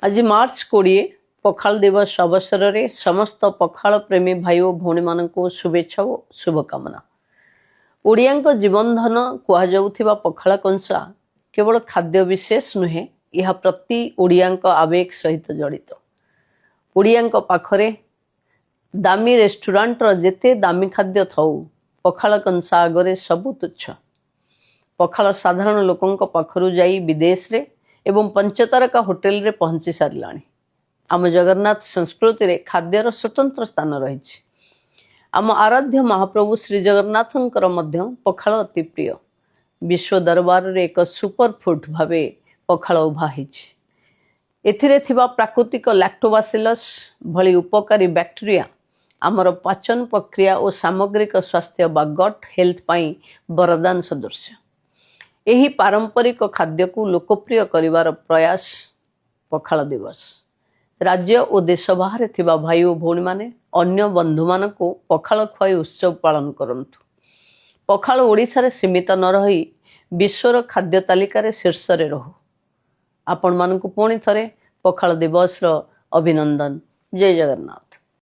आज मार्च 20 पखाल दिवस अवसर में समस्त पखाल प्रेमी भाई और भौणी मान शुभेच्छा और शुभकामना। ओडिया जीवन धन कहुवा पखाल कंसा केवल खाद्य विशेष नुहे, यह प्रति ओडिया आवेग सहित जड़ित। ओडिया पाखरे दामी रेस्टोरेंट जेते दामी खाद्य थाऊ, पखाल कंसा आगरे सबु तुच्छ। पखाल साधारण लोकों पाखरु जाई विदेश रे एवं पंचतारका होटेल रे पहुंची सारिलाणी। आम जगन्नाथ संस्कृति रे खाद्यर स्वतंत्र स्थान रही। आम आराध्य महाप्रभु श्री जगन्नाथंकर मध्य पखाल अति प्रिय। विश्व दरबार रे एक सुपर फूड भावे पखाल उभा होइछि। एथिरे थिबा प्राकृतिक लैक्टोबासिलस भली उपकारी बैक्टेरिया आमर पाचन प्रक्रिया और सामग्रिक स्वास्थ्य बा गट हेल्थ पाई वरदान सदृश। यही पारंपरिक खाद्य को लोकप्रिय करिवार प्रयास पखाल दिवस। राज्य और देश बाहर थिबा भाई और भौणी माने अन्य बंधु मान को पखाल खुआई उत्सव पालन करंतु। पखाल ओडिशा रे सीमित न रही विश्वर खाद्य तालिका रे शीर्ष रे रहू। आपण मानकु पुणी थरे पखाल दिवस रो अभिनंदन। जय जगन्नाथ।